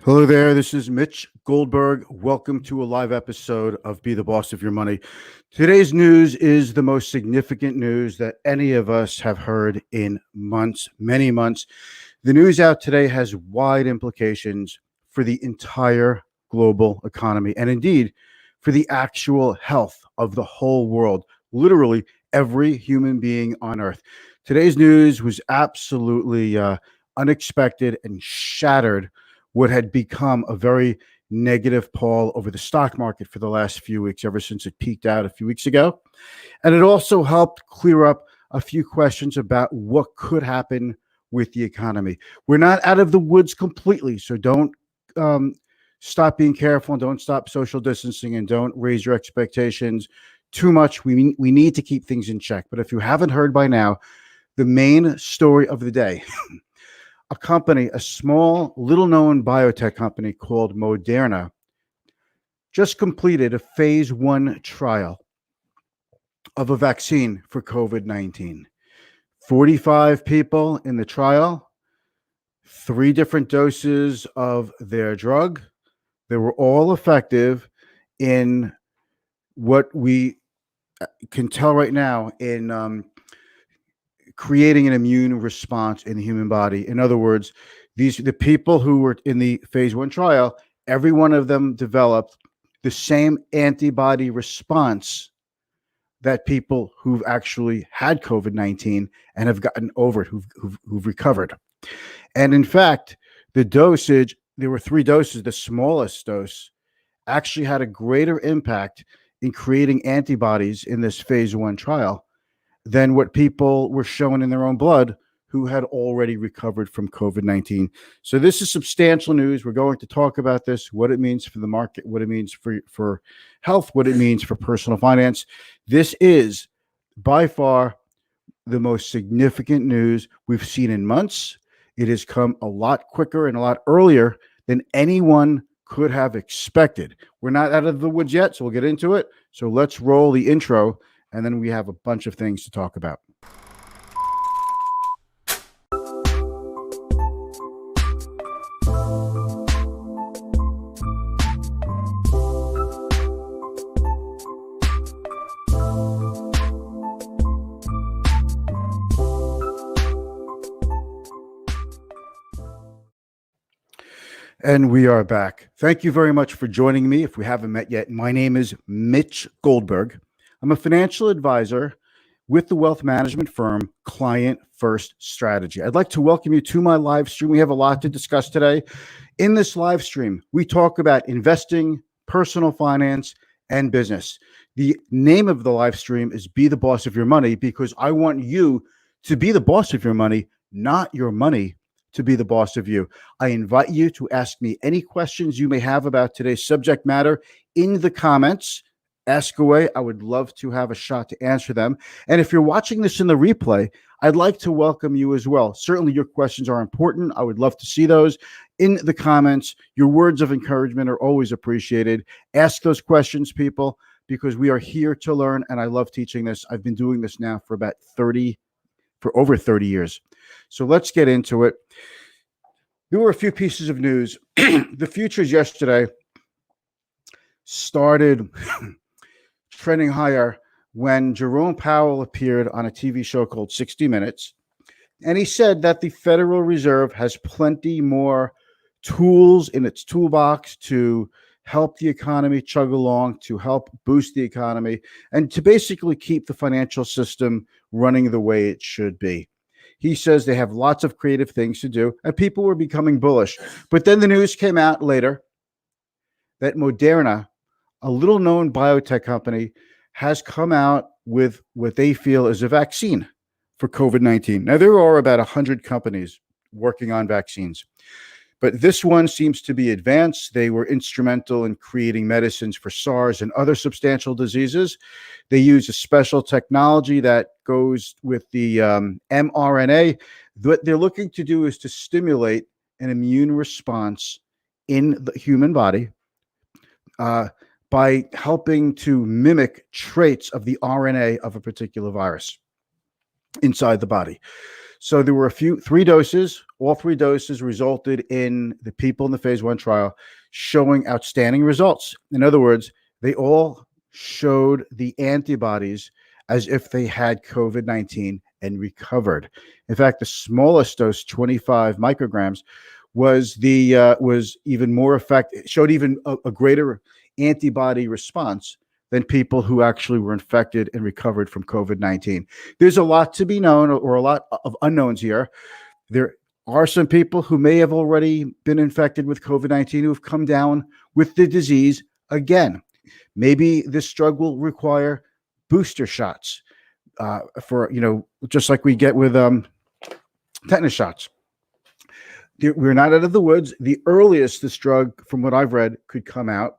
Hello there. This is Mitch Goldberg. Welcome to a live episode of Be the Boss of Your Money. Today's news is the most significant news that any of us have heard in months, many months. The news out today has wide implications for the entire global economy and indeed for the actual health of the whole world, literally every human being on earth. Today's news was absolutely unexpected and shattered what had become a very negative pall over the stock market for the last few weeks, ever since it peaked out a few weeks ago. And it also helped clear up a few questions about what could happen with the economy. We're not out of the woods completely, so don't stop being careful and don't stop social distancing and don't raise your expectations too much. We need to keep things in check. But if you haven't heard by now, the main story of the day, a company, a small, little-known biotech company called Moderna, just completed a phase 1 trial of a vaccine for COVID-19. 45 people in the trial, 3 different doses of their drug. They were all effective in what we can tell right now in creating an immune response in the human body. In other words, the people who were in the phase 1 trial, every one of them developed the same antibody response that people who've actually had COVID-19 and have gotten over it, who've recovered. And in fact, the dosage, there were 3 doses. The smallest dose actually had a greater impact in creating antibodies in this phase 1 trial than what people were shown in their own blood who had already recovered from COVID-19. So this is substantial news. We're going to talk about this, what it means for the market, what it means for health, what it means for personal finance. This is by far the most significant news we've seen in months. It has come a lot quicker and a lot earlier than anyone could have expected. We're not out of the woods yet, so we'll get into it. So let's roll the intro, and then we have a bunch of things to talk about. And we are back. Thank you very much for joining me. If we haven't met yet, my name is Mitch Goldberg. I'm a financial advisor with the wealth management firm Client First Strategy. I'd like to welcome you to my live stream. We have a lot to discuss today. In this live stream, we talk about investing, personal finance, and business. The name of the live stream is Be the Boss of Your Money, because I want you to be the boss of your money, not your money to be the boss of you. I invite you to ask me any questions you may have about today's subject matter in the comments. Ask away. I would love to have a shot to answer them. And if you're watching this in the replay, I'd like to welcome you as well. Certainly your questions are important. I would love to see those in the comments. Your words of encouragement are always appreciated. Ask those questions, people, because we are here to learn, and I love teaching this. I've been doing this now for over 30 years. So let's get into it. There were a few pieces of news. The futures yesterday started trending higher when Jerome Powell appeared on a TV show called 60 Minutes. And he said that the Federal Reserve has plenty more tools in its toolbox to help the economy chug along, to help boost the economy, and to basically keep the financial system running the way it should be. He says they have lots of creative things to do, and people were becoming bullish. But then the news came out later that Moderna, a little-known biotech company, has come out with what they feel is a vaccine for COVID-19. Now, there are about 100 companies working on vaccines, but this one seems to be advanced. They were instrumental in creating medicines for SARS and other substantial diseases. They use a special technology that goes with the mRNA. What they're looking to do is to stimulate an immune response in the human body by helping to mimic traits of the RNA of a particular virus inside the body. So there were three doses. All three doses resulted in the people in the phase 1 trial showing outstanding results. In other words, they all showed the antibodies as if they had COVID-19 and recovered. In fact, the smallest dose, 25 micrograms, was even more effective. Showed even a greater antibody response than people who actually were infected and recovered from COVID-19. There's a lot to be known, or a lot of unknowns here. There are some people who may have already been infected with COVID-19 who have come down with the disease again. Maybe this drug will require booster shots for, just like we get with tetanus shots. We're not out of the woods. The earliest this drug, from what I've read, could come out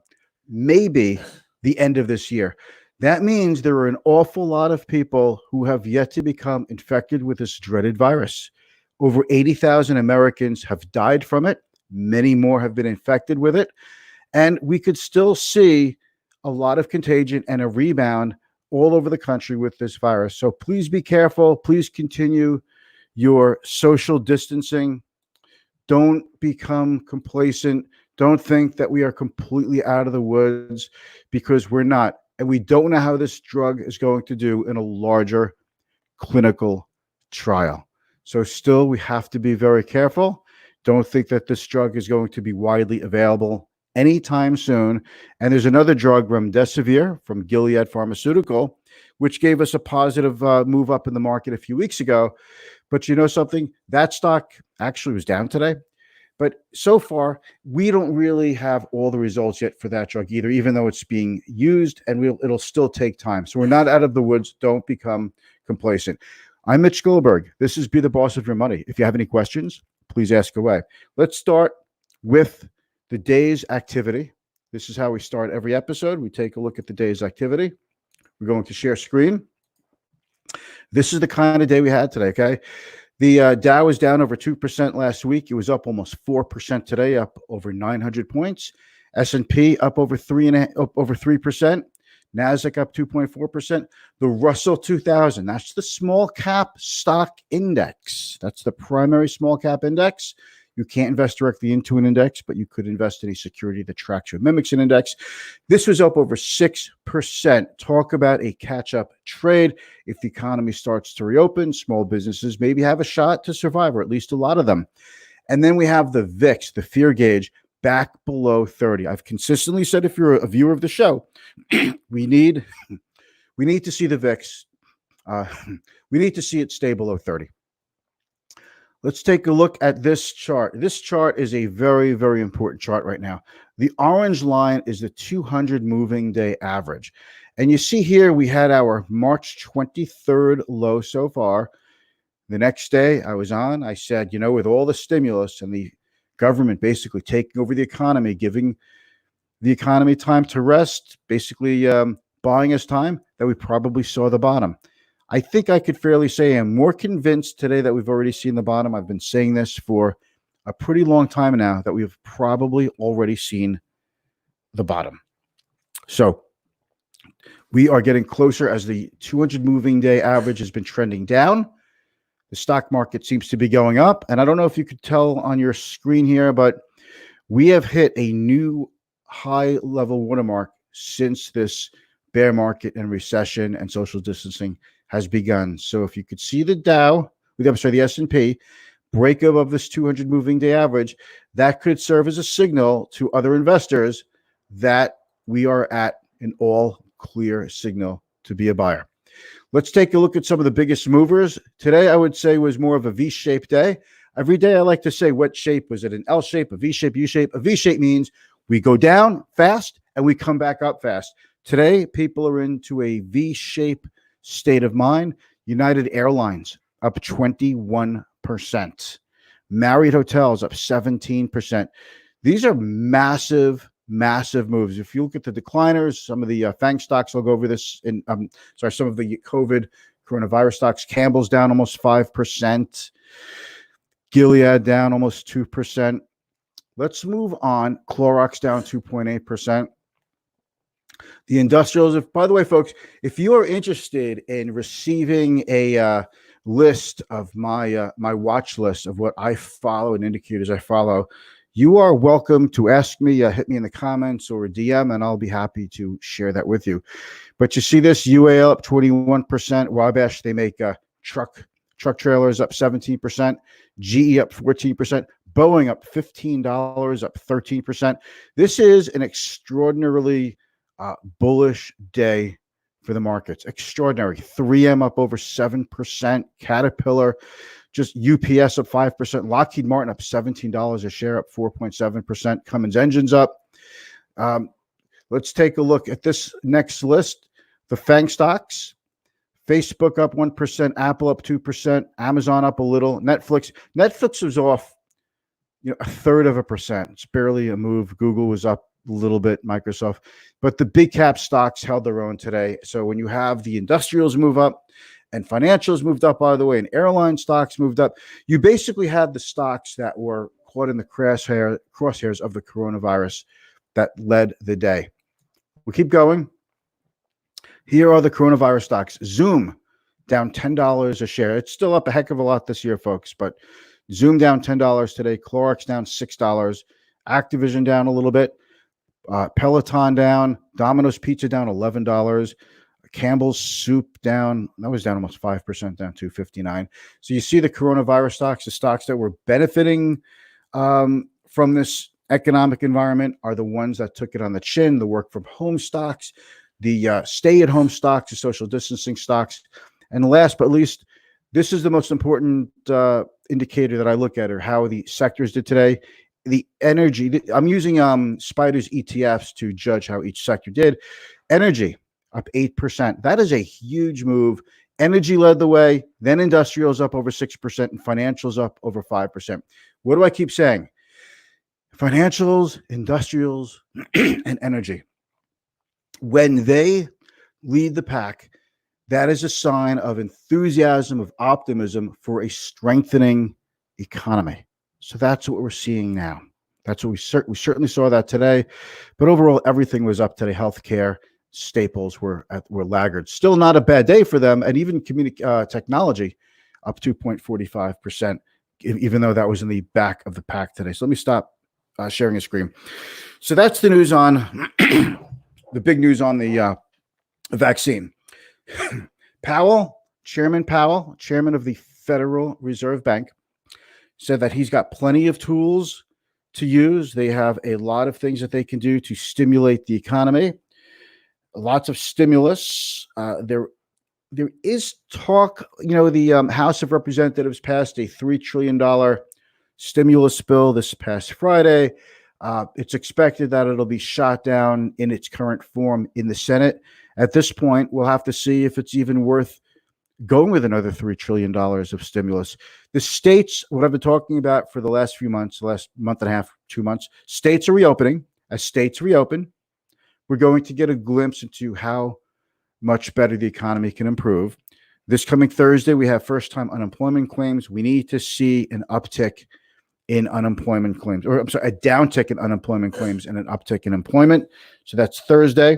maybe the end of this year. That means there are an awful lot of people who have yet to become infected with this dreaded virus. Over 80,000 Americans have died from it. Many more have been infected with it. And we could still see a lot of contagion and a rebound all over the country with this virus. So please be careful. Please continue your social distancing. Don't become complacent. Don't think that we are completely out of the woods, because we're not. And we don't know how this drug is going to do in a larger clinical trial. So still, we have to be very careful. Don't think that this drug is going to be widely available anytime soon. And there's another drug, remdesivir, from Gilead Pharmaceutical, which gave us a positive move up in the market a few weeks ago. But you know something? That stock actually was down today. But so far, we don't really have all the results yet for that drug either, even though it's being used, and it'll still take time. So we're not out of the woods. Don't become complacent. I'm Mitch Goldberg. This is Be the Boss of Your Money. If you have any questions, please ask away. Let's start with the day's activity. This is how we start every episode. We take a look at the day's activity. We're going to share screen. This is the kind of day we had today, okay? The Dow was down over 2% last week. It was up almost 4% today, up over 900 points. S&P up over 3%. NASDAQ up 2.4%. The Russell 2000, that's the small cap stock index. That's the primary small cap index. You can't invest directly into an index, but you could invest in a security that tracks or mimics an index. This was up over 6%. Talk about a catch-up trade. If the economy starts to reopen, small businesses maybe have a shot to survive, or at least a lot of them. And then we have the VIX, the fear gauge, back below 30. I've consistently said, if you're a viewer of the show, we need to see the VIX. We need to see it stay below 30. Let's take a look at this chart. This chart is a very, very important chart right now. The orange line is the 200 moving day average. And you see here, we had our March 23rd low so far. The next day I said, with all the stimulus and the government basically taking over the economy, giving the economy time to rest, basically buying us time, that we probably saw the bottom. I think I could fairly say I'm more convinced today that we've already seen the bottom. I've been saying this for a pretty long time now, that we've probably already seen the bottom. So we are getting closer as the 200 moving day average has been trending down. The stock market seems to be going up. And I don't know if you could tell on your screen here, but we have hit a new high level watermark since this bear market and recession and social distancing has begun. So if you could see the the S&P break above this 200 moving day average, that could serve as a signal to other investors that we are at an all clear signal to be a buyer. Let's take a look at some of the biggest movers. Today, I would say, was more of a V-shaped day. Every day I like to say, what shape? Was it an L shape, a V shape, U shape? A V shape means we go down fast and we come back up fast. Today, people are into a V-shape state of mind. United Airlines up 21%. Marriott Hotels up 17%. These are massive, massive moves. If you look at the decliners, some of the FANG stocks, I'll go over this in, some of the coronavirus stocks. Campbell's down almost 5%. Gilead down almost 2%. Let's move on. Clorox down 2.8%. The industrials, by the way, folks, if you are interested in receiving a list of my watch list of what I follow and indicators I follow, you are welcome to ask me. Hit me in the comments or a DM, and I'll be happy to share that with you. But you see this UAL up 21%. Wabash, they make truck trailers up 17%. GE up 14%. Boeing up $15, up 13%. This is an extraordinarily bullish day for the markets. Extraordinary. 3M up over 7%. Caterpillar, just UPS up 5%. Lockheed Martin up $17 a share, up 4.7%. Cummins Engines up. Let's take a look at this next list. The FANG stocks. Facebook up 1%. Apple up 2%. Amazon up a little. Netflix was off a third of a percent. It's barely a move. Google was up a little bit, Microsoft. But the big cap stocks held their own today. So when you have the industrials move up and financials moved up, by the way, and airline stocks moved up, you basically had the stocks that were caught in the crosshairs of the coronavirus that led the day. We keep going. Here are the coronavirus stocks. Zoom down $10 a share. It's still up a heck of a lot this year, folks, but Zoom down $10 today. Clorox down $6. Activision down a little bit. Peloton down. Domino's Pizza down $11. Campbell's Soup down. That was down almost 5%, down $2.59. So you see the coronavirus stocks, the stocks that were benefiting from this economic environment are the ones that took it on the chin. The work from home stocks, the stay-at-home stocks, the social distancing stocks. And last but least, this is the most important indicator that I look at, or how the sectors did today. The energy, I'm using Spider's ETFs to judge how each sector did. Energy up 8%. That is a huge move. Energy led the way, then industrials up over 6%, and financials up over 5%. What do I keep saying? Financials, industrials, and energy. When they lead the pack, that is a sign of enthusiasm, of optimism for a strengthening economy. So that's what we're seeing now. That's what we certainly saw that today. But overall, everything was up today. Healthcare, staples were laggards. Still not a bad day for them. And even technology up 2.45%, even though that was in the back of the pack today. So let me stop sharing a screen. So that's the news on the big news on the vaccine. Chairman Powell, chairman of the Federal Reserve Bank, said that he's got plenty of tools to use. They have a lot of things that they can do to stimulate the economy. Lots of stimulus. There is talk, the House of Representatives passed a $3 trillion stimulus bill this past Friday. It's expected that it'll be shot down in its current form in the Senate. At this point, we'll have to see if it's even worth going with another $3 trillion of stimulus. The states, what I've been talking about for the last few months, the last month and a half, 2 months, states are reopening. As states reopen, we're going to get a glimpse into how much better the economy can improve. This coming Thursday, we have first-time unemployment claims. We need to see an uptick in unemployment claims, or I'm sorry, a downtick in unemployment claims and an uptick in employment. So that's Thursday.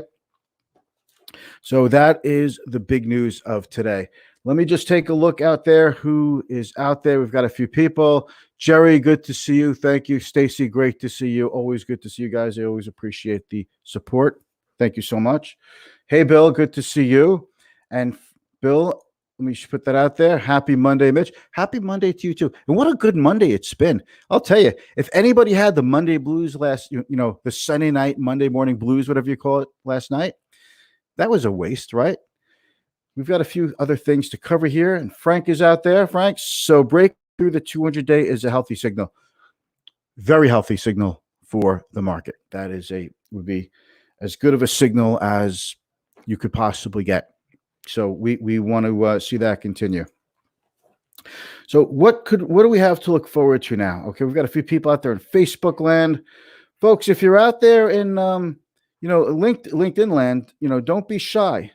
So that is the big news of today. Let me just take a look out there. Who is out there? We've got a few people. Jerry, good to see you. Thank you. Stacy, great to see you. Always good to see you guys. I always appreciate the support. Thank you so much. Hey, Bill, good to see you. And Bill, let me put that out there. Happy Monday, Mitch. Happy Monday to you too. And what a good Monday it's been. I'll tell you, if anybody had the Monday blues the Sunday night, Monday morning blues, whatever you call it, last night, that was a waste, right? We've got a few other things to cover here. And Frank is out there. Frank, so break through the 200-day is a healthy signal. Very healthy signal for the market. That would be as good of a signal as you could possibly get. So we want to see that continue. So what do we have to look forward to now? Okay, we've got a few people out there in Facebook land. Folks, if you're out there in LinkedIn land, don't be shy.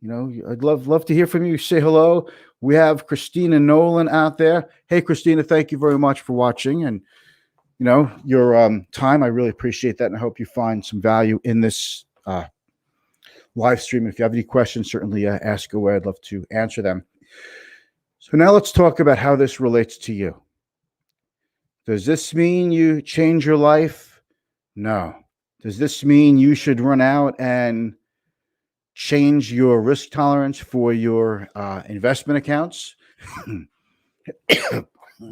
I'd love to hear from you. Say hello. We have Christina Nolan out there. Hey, Christina, thank you very much for watching and your time. I really appreciate that, and I hope you find some value in this live stream. If you have any questions, certainly ask away. I'd love to answer them. So now let's talk about how this relates to you. Does this mean you change your life? No. Does this mean you should run out and change your risk tolerance for your investment accounts?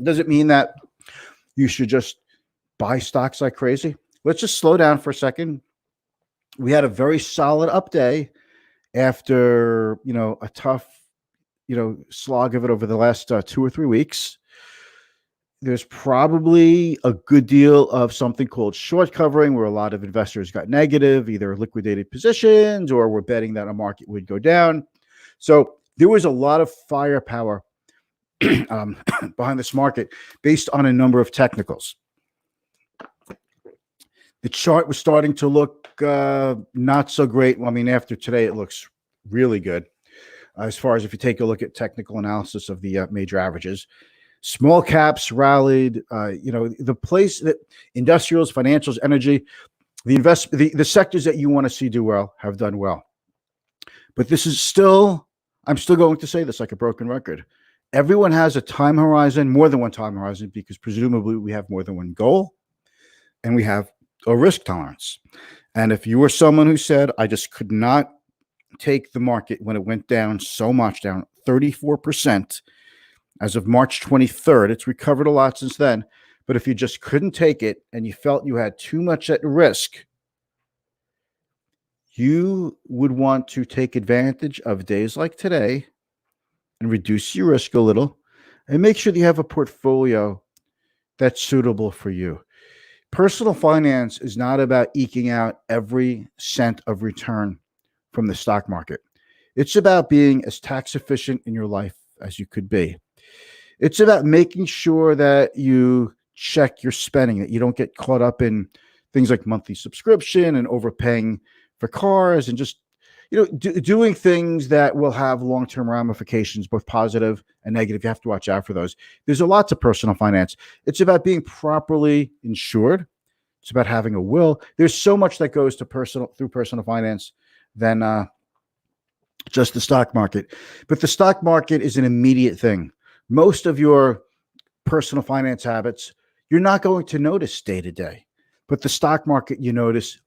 Does it mean that you should just buy stocks like crazy? Let's just slow down for a second. We had a very solid up day after, a tough, slog of it over the last 2 or 3 weeks. There's probably a good deal of something called short covering, where a lot of investors got negative, either liquidated positions or were betting that a market would go down. So there was a lot of firepower behind this market based on a number of technicals. The chart was starting to look not so great. Well, I mean, after today, it looks really good. As far as if you take a look at technical analysis of the major averages, small caps rallied. The place that industrials, financials, energy, the sectors that you want to see do well have done well. But this is still, I'm still going to say this like a broken record. Everyone has a time horizon, more than one time horizon, because presumably we have more than one goal and we have a risk tolerance. And if you were someone who said, I just could not take the market when it went down so much, down 34% as of March 23rd, it's recovered a lot since then. But if you just couldn't take it and you felt you had too much at risk, you would want to take advantage of days like today and reduce your risk a little and make sure that you have a portfolio that's suitable for you. Personal finance is not about eking out every cent of return from the stock market. It's about being as tax efficient in your life as you could be. It's about making sure that you check your spending, that you don't get caught up in things like monthly subscription and overpaying for cars and just doing things that will have long-term ramifications, both positive and negative. You have to watch out for those. There's a lot to personal finance. It's about being properly insured. It's about having a will. There's so much that goes to through personal finance than just the stock market. But the stock market is an immediate thing. Most of your personal finance habits, you're not going to notice day to day. But the stock market, you notice,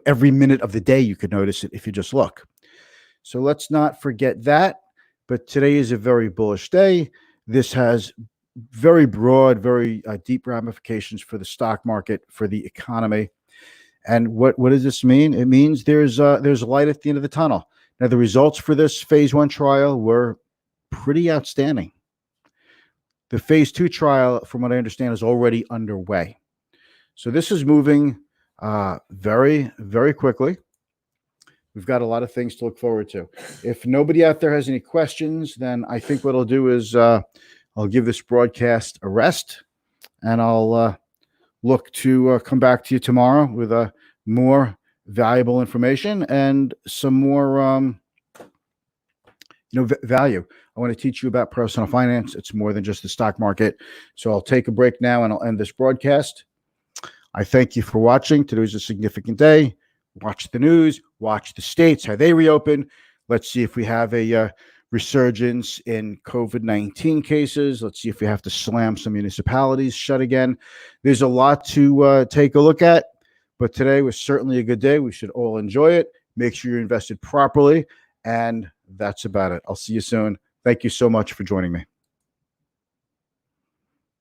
every minute of the day, you could notice it if you just look. So let's not forget that. But today is a very bullish day. This has very broad, very deep ramifications for the stock market, for the economy. And what does this mean? It means there's light at the end of the tunnel. Now, the results for this phase 1 trial were pretty outstanding. The phase 2 trial, from what I understand, is already underway. So this is moving very, very quickly. We've got a lot of things to look forward to. If nobody out there has any questions, then I think what I'll do is I'll give this broadcast a rest, and I'll look to come back to you tomorrow with more valuable information and some more value. I want to teach you about personal finance. It's more than just the stock market. So I'll take a break now and I'll end this broadcast. I thank you for watching. Today is a significant day. Watch the news, watch the states, how they reopen. Let's see if we have a resurgence in COVID-19 cases. Let's see if we have to slam some municipalities shut again. There's a lot to take a look at, but today was certainly a good day. We should all enjoy it. Make sure you're invested properly, and that's about it. I'll see you soon. Thank you so much for joining me.